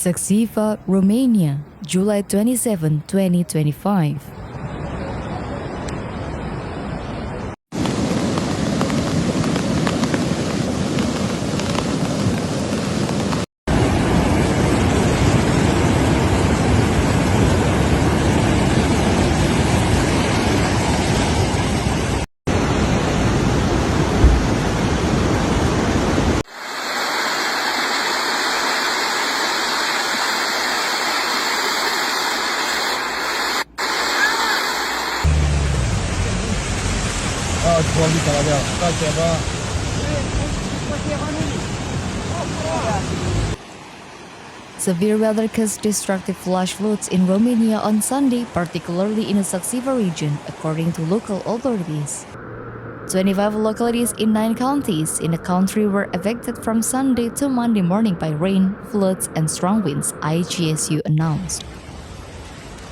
Suceava, Romania, July 27, 2025. Severe weather caused destructive flash floods in Romania on Sunday, particularly in the Suceava region, according to local authorities. 25 localities in 9 counties in the country were affected from Sunday to Monday morning by rain, floods, and strong winds, IGSU announced.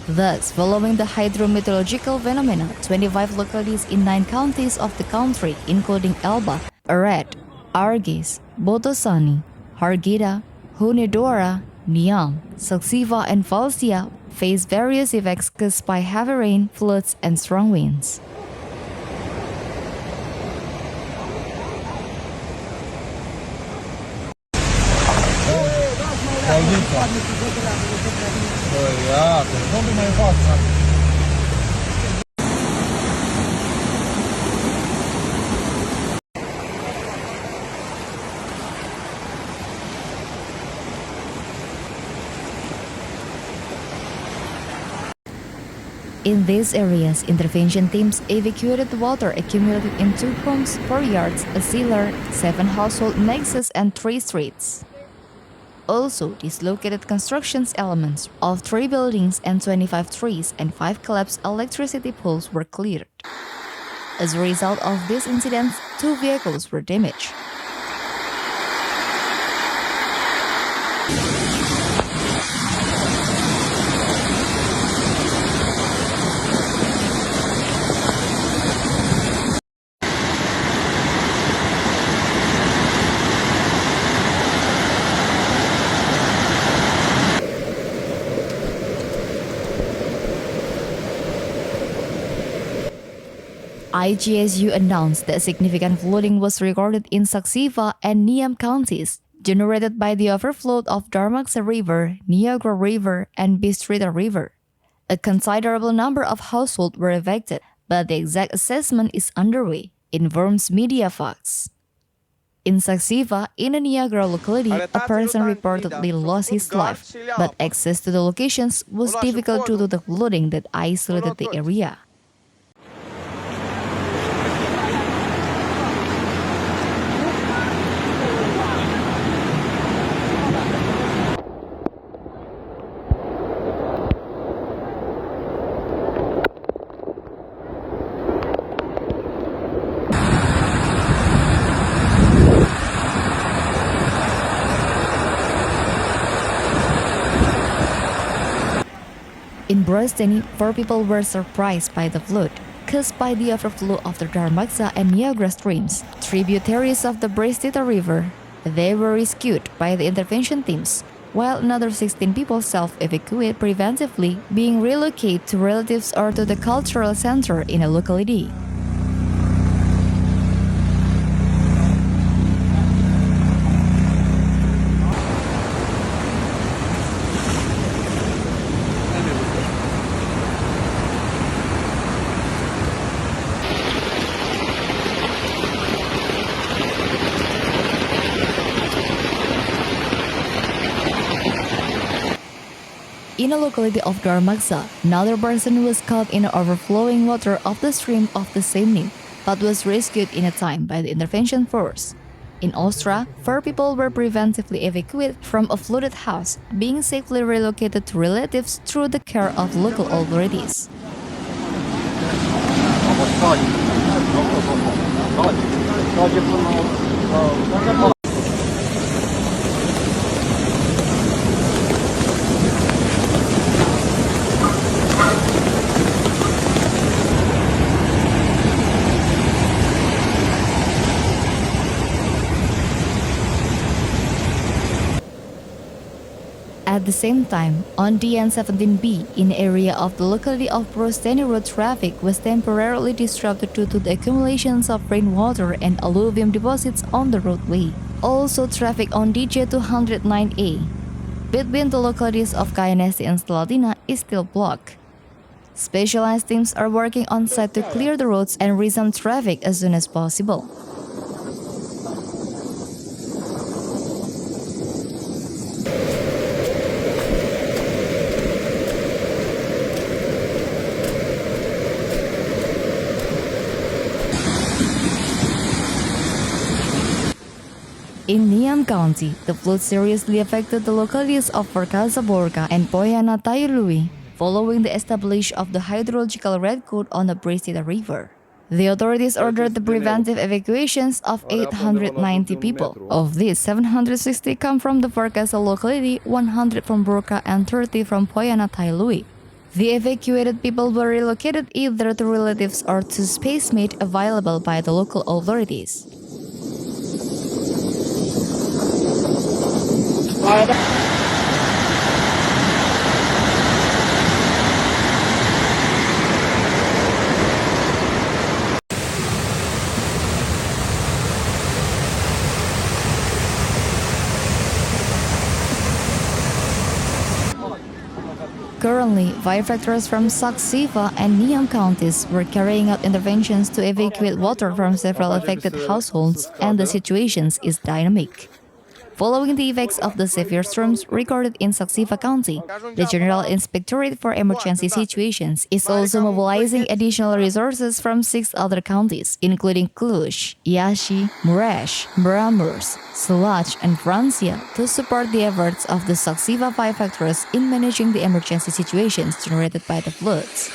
Thus, following the hydrometeorological phenomena, 25 localities in 9 counties of the country, including Elba, Arad, Argeș, Botoșani, Harghita, Hunedoara, Neamț, Suceava, and Valsia, face various effects caused by heavy rain, floods, and strong winds. In these areas, intervention teams evacuated water accumulated in 2 homes, 4 yards, a cellar, 7 household nexus, and 3 streets. Also, dislocated construction elements of 3 buildings and 25 trees and 5 collapsed electricity poles were cleared. As a result of these incidents, 2 vehicles were damaged. IGSU announced that significant flooding was recorded in Suceava and Neamț counties, generated by the overflow of Dârmoxa River, Neagra River, and Bistrița River. A considerable number of households were evicted, but the exact assessment is underway, informs MediaFox. In Suceava, in a Neagra locality, a person reportedly lost his life, but access to the locations was difficult due to the flooding that isolated the area. In Broșteni, 4 people were surprised by the flood, caused by the overflow of the Dârmoxa and Neagra streams, tributaries of the Bistrița River. They were rescued by the intervention teams, while another 16 people self-evacuated preventively, being relocated to relatives or to the cultural center in a locality. In a locality of Dârmoxa, another person was caught in the overflowing water of the stream of the same name, but was rescued in a time by the intervention force. In Austria, 4 people were preventively evacuated from a flooded house, being safely relocated to relatives through the care of local authorities. At the same time, on the N17B, in the area of the locality of Broșteni, road traffic was temporarily disrupted due to the accumulations of rainwater and alluvium deposits on the roadway. Also, traffic on DJ209A between the localities of Kaianesi and Slatina is still blocked. Specialized teams are working on site to clear the roads and resume traffic as soon as possible. In Neamț County, the flood seriously affected the localities of Borca and Poiana Taiului, following the establishment of the hydrological red code on the Bistrița River. The authorities ordered the preventive evacuations of 890 people. Of these, 760 come from the Borca locality, 100 from Broca and 30 from Poiana Taiului. The evacuated people were relocated either to relatives or to space made available by the local authorities. Currently, firefighters from Suceava and Neamț counties were carrying out interventions to evacuate water from several affected households, and the situation is dynamic. Following the effects of the severe storms recorded in Suceava County, the General Inspectorate for Emergency Situations is also mobilizing additional resources from 6 other counties, including Cluj, Iași, Mureș, Maramureș, Sălaci, and Francia, to support the efforts of the Suceava firefighters in managing the emergency situations generated by the floods.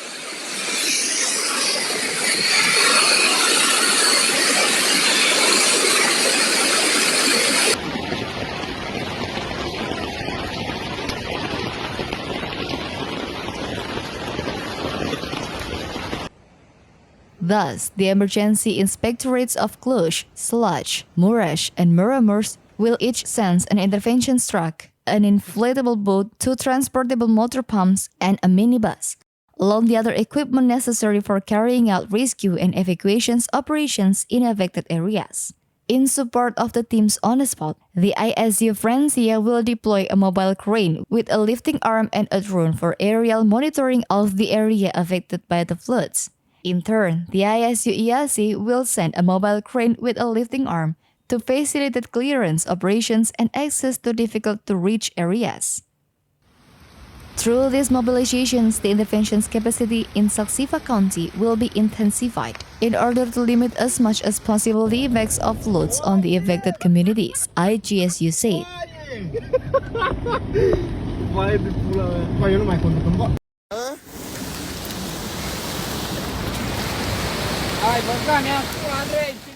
Thus, the emergency inspectorates of Cluj, Sălaci, Mureș, and Maramureș will each send an intervention truck, an inflatable boat, 2 transportable motor pumps, and a minibus, along the other equipment necessary for carrying out rescue and evacuations operations in affected areas. In support of the teams on the spot, the IGSU Francia will deploy a mobile crane with a lifting arm and a drone for aerial monitoring of the area affected by the floods. In turn, the IGSU Iași will send a mobile crane with a lifting arm to facilitate clearance operations and access to difficult-to-reach areas. Through these mobilizations, the intervention's capacity in Suceava County will be intensified in order to limit as much as possible the effects of floods on the affected communities, IGSU said. Hai, băgane acum, Andrei!